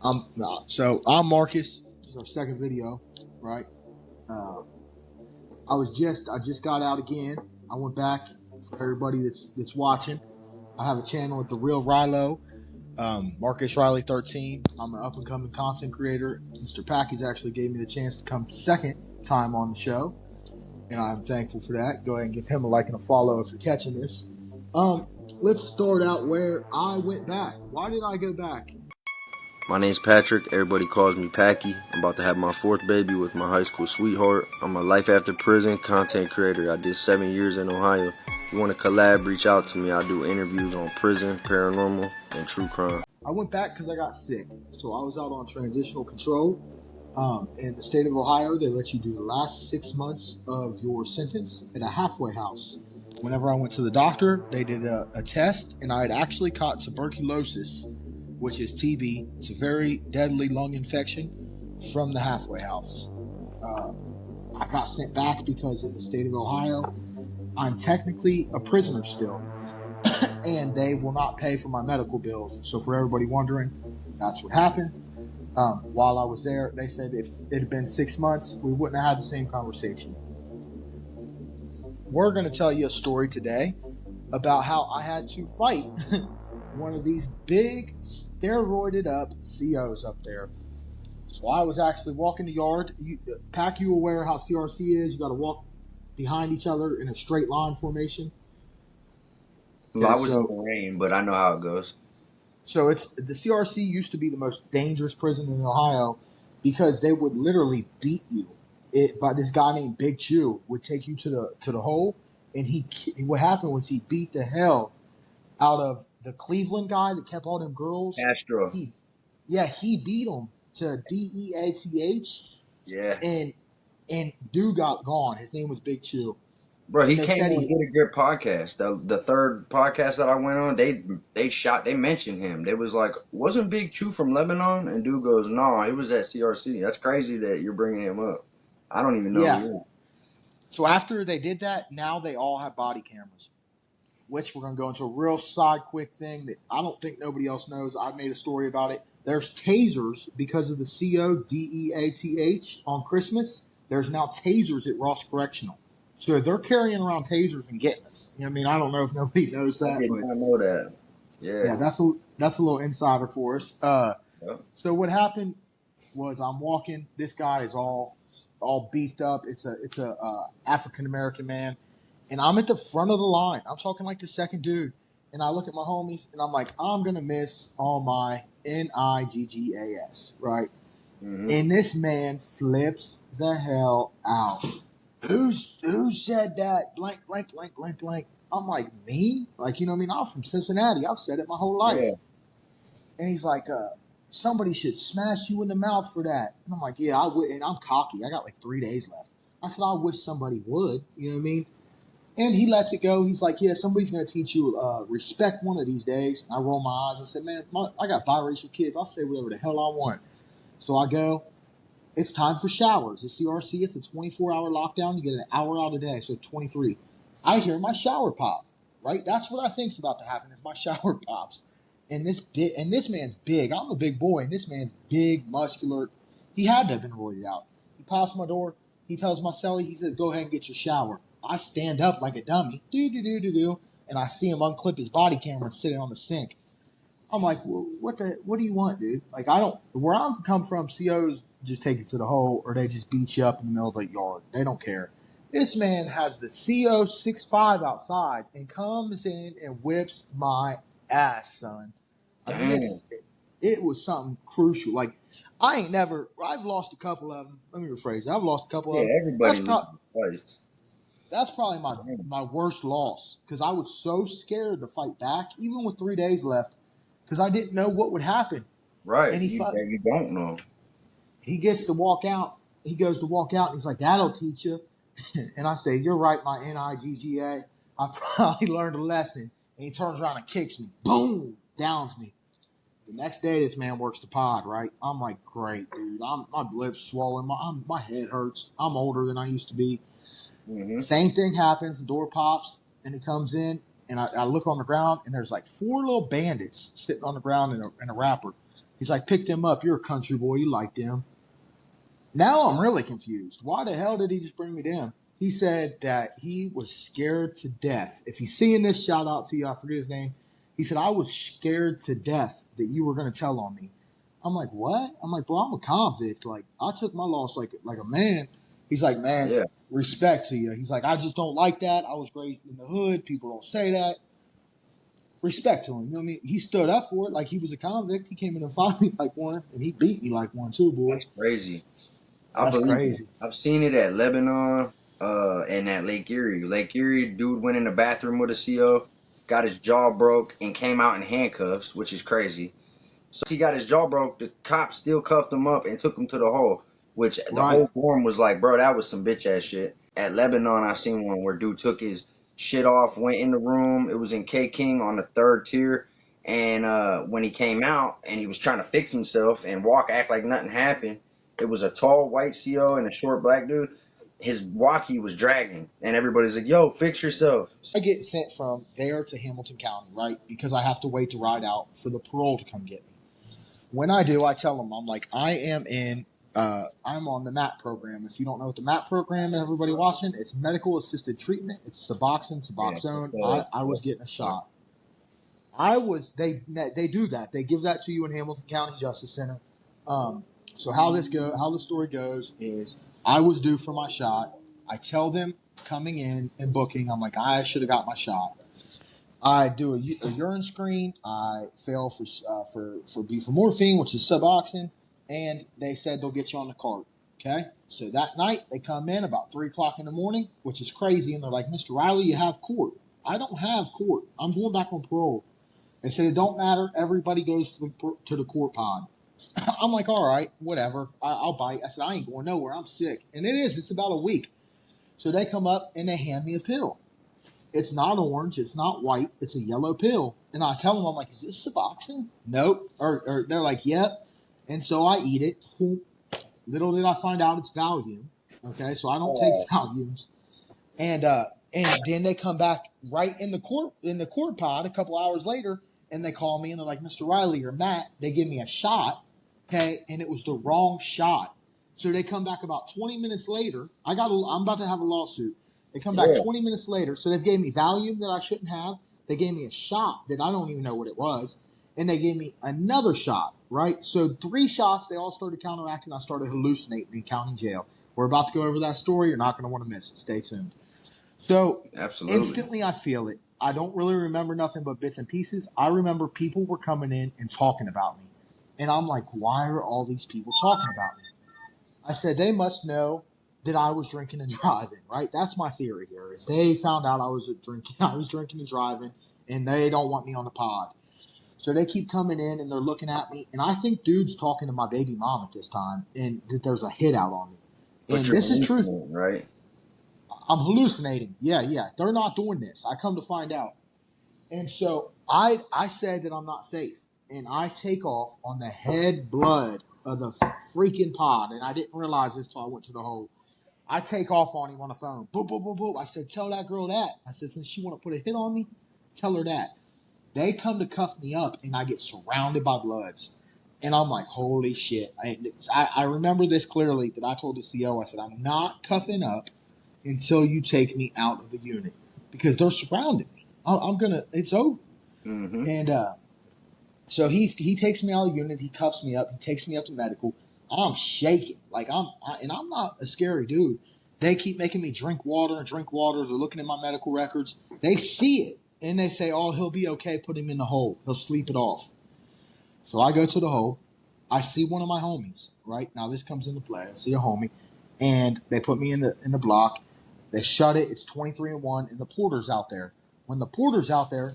I'm Marcus. This is our second video, right? Uh, I just got out again. I went back for everybody that's watching. I have a channel at The Real Rilo, Marcus Riley 13. I'm an up and coming content creator. Mr. Packy's actually gave me the chance to come second time on the show, and I'm thankful for that. Go ahead and give him a like and a follow if you're catching this. Let's start out where I went back. Why did I go back? My name's Patrick. Everybody calls me Packy. I'm about to have my fourth baby with my high school sweetheart. I'm a life after prison content creator. I did 7 years in Ohio. If you want to collab, reach out to me. I do interviews on prison, paranormal, and true crime. I went back because I got sick. So I was out on transitional control. In the state of Ohio, they let you do the last 6 months of your sentence at a halfway house. Whenever I went to the doctor, they did a test, and I had actually caught tuberculosis, which is TB. It's a very deadly lung infection from the halfway house. I got sent back because in the state of Ohio, I'm technically a prisoner still, and they will not pay for my medical bills. So for everybody wondering, that's what happened. While I was there, they said if it had been 6 months, we wouldn't have had the same conversation. We're going to tell you a story today about how I had to fight one of these big steroided up COs up there. So I was actually walking the yard. You aware how CRC is? You got to walk behind each other in a straight line formation. Well, I was in the rain, but I know how it goes. So it's the CRC used to be the most dangerous prison in Ohio because they would literally beat you. But this guy named Pt.2 would take you to the hole, and what happened was he beat the hell out of the Cleveland guy that kept all them girls. Castro. He beat him to DEATH. Yeah. And dude got gone. His name was Pt.2. Bro, he came on Get a Grip podcast. The third podcast that I went on, they mentioned him. They was like, wasn't Pt.2 from Lebanon? And dude goes, no, he was at CRC. That's crazy that you're bringing him up. I don't even know who he is. So after they did that, now they all have body cameras, which we're going to go into a real side quick thing that I don't think nobody else knows. I made a story about it. There's tasers because of the CODEATH on Christmas. There's now tasers at Ross Correctional. So they're carrying around tasers and getting us. You know what I mean? I don't know if nobody knows that. I did not know that. Yeah, that's a little insider for us. Yep. So what happened was I'm walking. This guy is all beefed up. It's a African American man, and I'm at the front of the line. I'm talking like the second dude, and I look at my homies, and I'm like, I'm gonna miss all my NIGGAS, right? Mm-hmm. And this man flips the hell out. Who said that? Blank, blank, blank, blank, blank. I'm like, me? Like, you know what I mean? I'm from Cincinnati. I've said it my whole life. Yeah. And he's like, somebody should smash you in the mouth for that. And I'm like, yeah, I would. And I'm cocky. I got like 3 days left. I said, I wish somebody would. You know what I mean? And he lets it go. He's like, yeah, somebody's going to teach you respect one of these days. And I roll my eyes. I said, man, I got biracial kids. I'll say whatever the hell I want. So I go. It's time for showers. The CRC, it's a 24-hour lockdown. You get an hour out a day, so 23. I hear my shower pop, right? That's what I think's about to happen is my shower pops. And this man's big. I'm a big boy, and this man's big, muscular. He had to have been roided out. He pops my door. He tells my cellie, he says, go ahead and get your shower. I stand up like a dummy, and I see him unclip his body camera and sit it on the sink. I'm like, well, what do you want, dude? Like, where I'm come from, COs just take it to the hole, or they just beat you up in the middle of a yard. They don't care. This man has the CO 6'5" outside and comes in and whips my ass, son. I mean, it was something crucial. Like, I've lost a couple of them. Let me rephrase that. I've lost a couple of them. Everybody That's probably my worst loss because I was so scared to fight back, even with 3 days left. Because I didn't know what would happen. Right. And you don't know. He gets to walk out. He goes to walk out, and he's like, that'll teach you. And I say, you're right, my NIGGA. I probably learned a lesson. And he turns around and kicks me. Boom! Downs me. The next day, this man works the pod, right? I'm like, great, dude. My lips swollen. My head hurts. I'm older than I used to be. Mm-hmm. Same thing happens. The door pops, and he comes in. And I look on the ground, and there's like 4 little bandits sitting on the ground in a wrapper. He's like, pick them up. You're a country boy. You like them. Now I'm really confused. Why the hell did he just bring me them? He said that he was scared to death. If he's seeing this, shout out to you. I forget his name. He said, I was scared to death that you were going to tell on me. I'm like, what? I'm like, bro, I'm a convict. Like, I took my loss like a man. He's like, man, respect to you. He's like, I just don't like that. I was raised in the hood. People don't say that. Respect to him. You know what I mean? He stood up for it like he was a convict. He came in and fought me like one, and he beat me like one too, boy. That's crazy. That's crazy. I've seen it at Lebanon, and at Lake Erie. Lake Erie, dude went in the bathroom with a CO, got his jaw broke, and came out in handcuffs, which is crazy. So he got his jaw broke, the cops still cuffed him up and took him to the hole, which the whole forum was like, bro, that was some bitch ass shit. At Lebanon, I seen one where dude took his shit off, went in the room. It was in K King on the 3rd tier. And when he came out and he was trying to fix himself and act like nothing happened, it was a tall white CO and a short black dude. His walkie was dragging, and everybody's like, yo, fix yourself. I get sent from there to Hamilton County, right? Because I have to wait to ride out for the parole to come get me. When I do, I tell them, I'm like, I'm on the MAP program. If you don't know what the MAP program, everybody watching, it's medical assisted treatment. It's Suboxone. Yeah, I was getting a shot. They do that. They give that to you in Hamilton County Justice Center. So how the story goes is I was due for my shot. I tell them coming in and booking, I'm like, I should have got my shot. I do a urine screen. I fail for buprenorphine, which is Suboxone, and they said they'll get you on the cart. Okay, so that night they come in about 3:00 in the morning, which is crazy, and they're like, Mr. Riley, you have court. I don't have court. I'm going back on parole. They said it don't matter. Everybody goes to the court pod. I'm like, all right, whatever. I'll bite. I said, I ain't going nowhere. I'm sick. And it's about a week. So they come up and they hand me a pill. It's not orange. It's not white. It's a yellow pill. And I tell them, I'm like, is this Suboxone? Nope. Or they're like, yep. And so I eat it. Little did I find out it's Valium. Okay, so I don't take Valiums. And then they come back right in the court pod a couple hours later, and they call me and they're like, Mr. Riley or Matt, they give me a shot, okay, and it was the wrong shot. So they come back about 20 minutes later. I'm about to have a lawsuit. They come back 20 minutes later. So they gave me Valium that I shouldn't have. They gave me a shot that I don't even know what it was. And they gave me another shot, right? So 3 shots, they all started counteracting. I started hallucinating in county jail. We're about to go over that story. You're not going to want to miss it. Stay tuned. So instantly I feel it. I don't really remember nothing but bits and pieces. I remember people were coming in and talking about me. And I'm like, why are all these people talking about me? I said, they must know that I was drinking and driving, right? That's my theory here, is they found out I was drinking and driving, and they don't want me on the pod. So they keep coming in, and they're looking at me, and I think dude's talking to my baby mom at this time, and that there's a hit out on me. And this is truth. Right? I'm hallucinating. Yeah. They're not doing this. I come to find out. And so I said that I'm not safe. And I take off on the head blood of the freaking pod. And I didn't realize this till I went to the hole. I take off on him on the phone. Boop, boop, boop, boop. I said, tell that girl that. I said, since she want to put a hit on me, tell her that. They come to cuff me up, and I get surrounded by bloods. And I'm like, holy shit. I remember this clearly that I told the CO, I said, I'm not cuffing up until you take me out of the unit, because they're surrounding me. It's over. Mm-hmm. And so he takes me out of the unit. He cuffs me up. He takes me up to medical. I'm shaking. And I'm not a scary dude. They keep making me drink water. They're looking at my medical records. They see it, and they say, oh, he'll be okay. Put him in the hole. He'll sleep it off. So I go to the hole. I see one of my homies, right? Now this comes into play. I see a homie, and they put me in the block. They shut it. It's 23-1, and the porter's out there. When the porter's out there,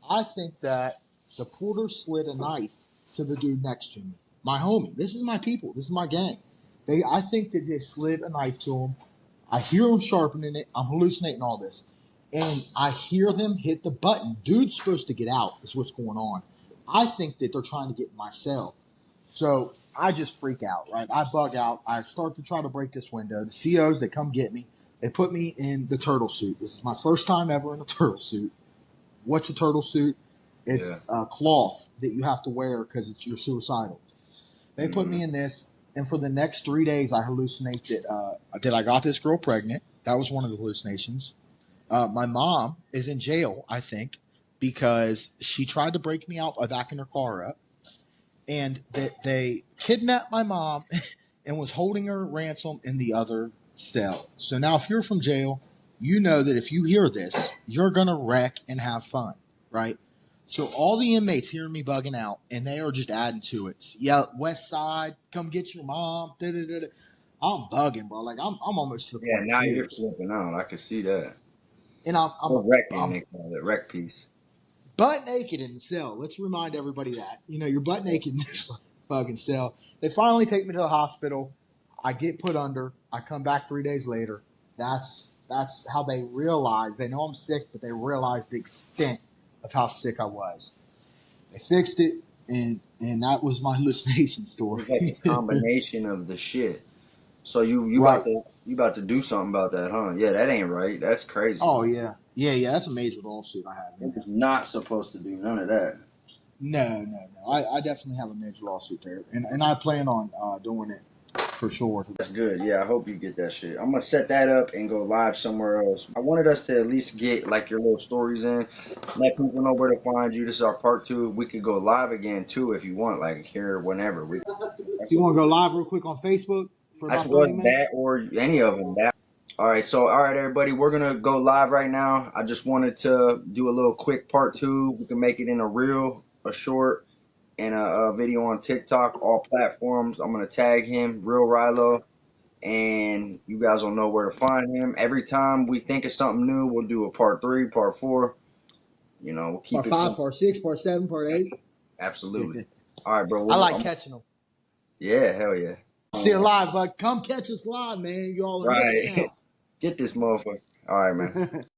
I think that the porter slid a knife to the dude next to me. My homie. This is my people. This is my gang. I think that they slid a knife to him. I hear them sharpening it. I'm hallucinating all this. And I hear them hit the button. Dude's supposed to get out is what's going on. I think that they're trying to get in my cell. So I just freak out, right? I bug out. I start to try to break this window. The COs, they come get me. They put me in the turtle suit. This is my first time ever in a turtle suit. What's a turtle suit? It's a cloth that you have to wear because you're suicidal. They put me in this, and for the next 3 days, I hallucinated that I got this girl pregnant. That was one of the hallucinations. My mom is in jail, I think, because she tried to break me out by backing her car up, and they kidnapped my mom and was holding her ransom in the other cell. So now, if you're from jail, you know that if you hear this, you're gonna wreck and have fun, right? So all the inmates hearing me bugging out, and they are just adding to it. Yeah, West Side, come get your mom. Da-da-da-da. I'm bugging, bro. Like I'm almost to the Yeah, point of now you're tears, flipping out. I can see that. and Or wrecking, I'm they call it. Wreck piece. butt naked in the cell. Let's remind everybody that. You're butt naked in this fucking cell. They finally take me to the hospital. I get put under. I come back 3 days later. That's how they realize. They know I'm sick, but they realize the extent of how sick I was. They fixed it, and that was my hallucination story. It's like a combination of the shit. So you Right. about to do something about that, huh? Yeah, that ain't right. That's crazy. Oh yeah. Yeah. That's a major lawsuit I have, It man. was not supposed to do none of that. No. I definitely have a major lawsuit there, and I plan on doing it for sure. That's good. Yeah, I hope you get that shit. I'm gonna set that up and go live somewhere else. I wanted us to at least get like your little stories in, let people know where to find you. This is our part 2. We could go live again too if you want, like here whenever. You want to go live real quick on Facebook for That's about 30 what that minutes? or any of them. All right, everybody, we're gonna go live right now. I just wanted to do a little quick part 2. We can make it in a reel, a short, and a video on TikTok, all platforms. I'm gonna tag him, Real Rilo, and you guys will know where to find him. Every time we think of something new, we'll do a part 3, part 4. We'll keep Part it 5, coming. part 6, part 7, part 8. Absolutely. All right, bro. I like catching them. Yeah, hell yeah. See you live, bud. Come catch us live, man. You all are missing Right. Get this motherfucker. All right, man. out.